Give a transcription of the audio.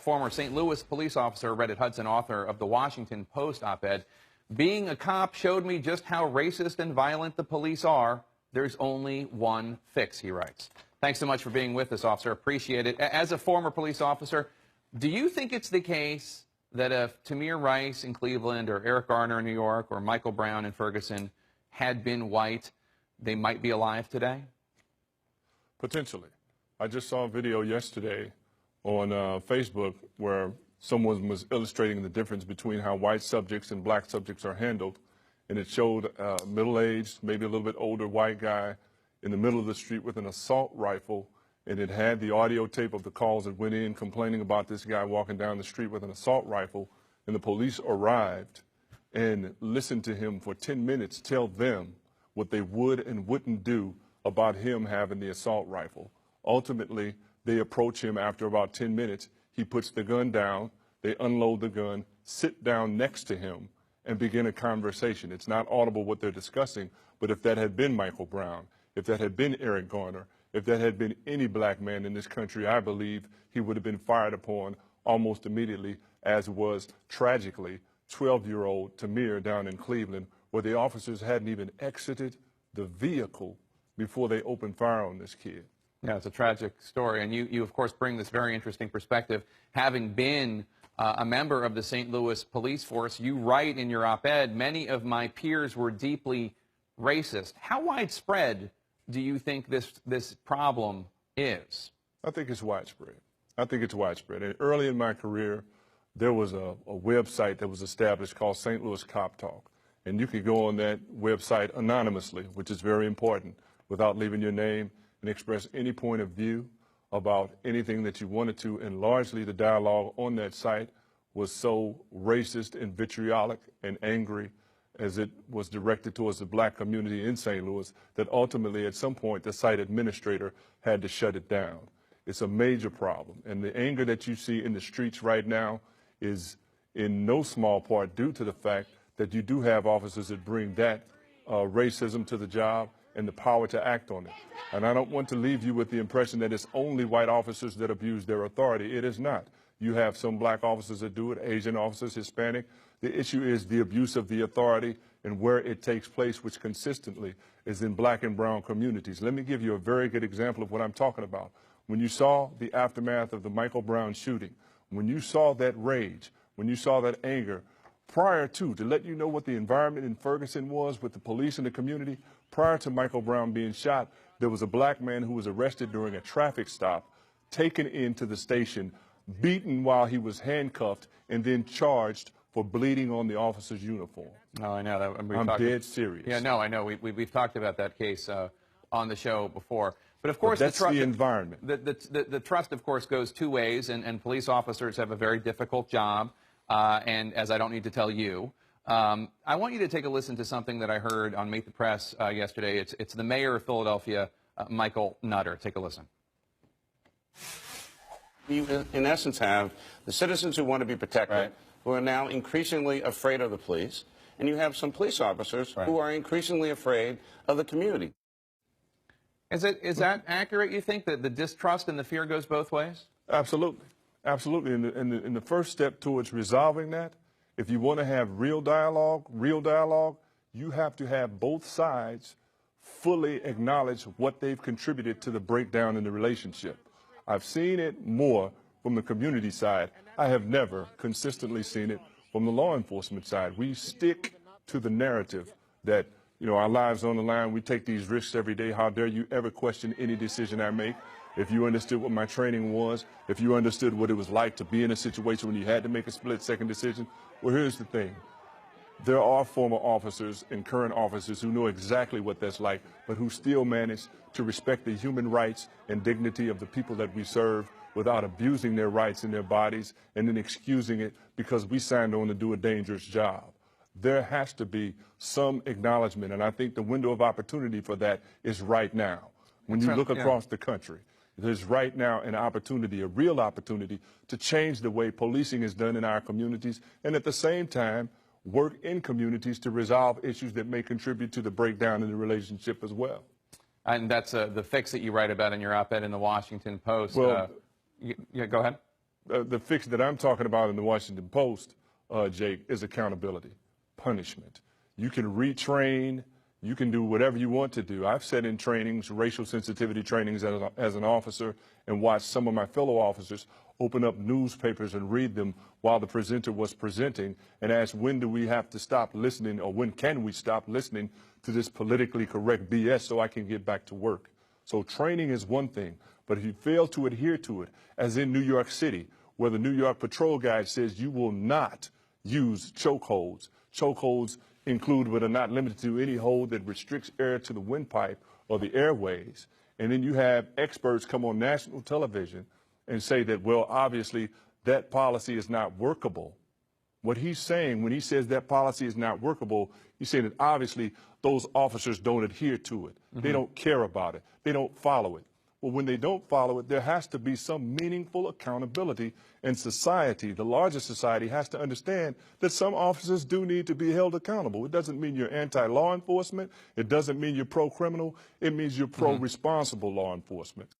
former St. Louis police officer, Reddit Hudson, author of the Washington Post op-ed. Being a cop showed me just how racist and violent the police are. There's only one fix, he writes. Thanks so much for being with us, officer. Appreciate it. As a former police officer, do you think it's the case that if Tamir Rice in Cleveland or Eric Garner in New York or Michael Brown in Ferguson had been white, they might be alive today? Potentially. I just saw a video yesterday on Facebook where someone was illustrating the difference between how white subjects and black subjects are handled. And it showed a middle-aged, maybe a little bit older white guy in the middle of the street with an assault rifle. And it had the audio tape of the calls that went in complaining about this guy walking down the street with an assault rifle. And the police arrived and listened to him for 10 minutes tell them what they would and wouldn't do about him having the assault rifle. Ultimately, they approach him after about 10 minutes. He puts the gun down, they unload the gun, sit down next to him, and begin a conversation. It's not audible what they're discussing, but if that had been Michael Brown, if that had been Eric Garner, if that had been any black man in this country, I believe he would have been fired upon almost immediately, as was tragically 12-year-old Tamir down in Cleveland, where the officers hadn't even exited the vehicle before they opened fire on this kid. Yeah, it's a tragic story. And you of course, bring this very interesting perspective. Having been a member of the St. Louis police force, you write in your op-ed, many of my peers were deeply racist. How widespread do you think this problem is? I think it's widespread. I think it's widespread. And early in my career, there was a website that was established called St. Louis Cop Talk. And you could go on that website anonymously, which is very important, without leaving your name, and express any point of view about anything that you wanted to. And largely the dialogue on that site was so racist and vitriolic and angry as it was directed towards the black community in St. Louis that ultimately at some point the site administrator had to shut it down. It's a major problem. And the anger that you see in the streets right now is in no small part due to the fact that you do have officers that bring that racism to the job and the power to act on it. And I don't want to leave you with the impression that it's only white officers that abuse their authority. It is not. You have some black officers that do it, Asian officers, Hispanic. The issue is the abuse of the authority and where it takes place, which consistently is in black and brown communities. Let me give you a very good example of what I'm talking about. When you saw the aftermath of the Michael Brown shooting, when you saw that rage, when you saw that anger, prior to let you know what the environment in Ferguson was with the police and the community, prior to Michael Brown being shot, there was a black man who was arrested during a traffic stop, taken into the station, beaten while he was handcuffed, and then charged for bleeding on the officer's uniform. No, I know that. I'm dead serious. Yeah, no, I know. We've talked about that case on the show before. But of course, that's the environment. The trust, of course, goes two ways, and police officers have a very difficult job. And as I don't need to tell you, I want you to take a listen to something that I heard on Meet the Press yesterday. It's the mayor of Philadelphia, Michael Nutter. Take a listen. You, in essence, have the citizens who want to be protected, right, who are now increasingly afraid of the police, and you have some police officers, right, who are increasingly afraid of the community. Is that accurate, you think, that the distrust and the fear goes both ways? Absolutely. Absolutely. And the first step towards resolving that, if you want to have real dialogue, you have to have both sides fully acknowledge what they've contributed to the breakdown in the relationship. I've seen it more from the community side. I have never consistently seen it from the law enforcement side. We stick to the narrative that, our lives on the line, we take these risks every day. How dare you ever question any decision I make? If you understood what my training was, if you understood what it was like to be in a situation when you had to make a split-second decision, well, here's the thing. There are former officers and current officers who know exactly what that's like, but who still manage to respect the human rights and dignity of the people that we serve without abusing their rights and their bodies and then excusing it because we signed on to do a dangerous job. There has to be some acknowledgement, and I think the window of opportunity for that is right now. When you look across the country, there's right now an opportunity, a real opportunity, to change the way policing is done in our communities, and at the same time, work in communities to resolve issues that may contribute to the breakdown in the relationship as well. And that's the fix that you write about in your op-ed in the Washington Post. Well, yeah, go ahead. The fix that I'm talking about in the Washington Post, Jake, is accountability, punishment. You can retrain. You can do whatever you want to do. I've sat in trainings, racial sensitivity trainings as an officer, and watched some of my fellow officers open up newspapers and read them while the presenter was presenting and ask, when do we have to stop listening, or when can we stop listening to this politically correct BS so I can get back to work? So training is one thing, but if you fail to adhere to it, as in New York City, where the New York Patrol Guide says you will not use chokeholds. Chokeholds include but are not limited to any hold that restricts air to the windpipe or the airways. And then you have experts come on national television and say that, well, obviously that policy is not workable. What he's saying when he says that policy is not workable, he's saying that obviously those officers don't adhere to it. They don't care about it. They don't follow it. Well, when they don't follow it, there has to be some meaningful accountability, and society, the larger society, has to understand that some officers do need to be held accountable. It doesn't mean you're anti-law enforcement. It doesn't mean you're pro-criminal. It means you're pro-responsible law enforcement.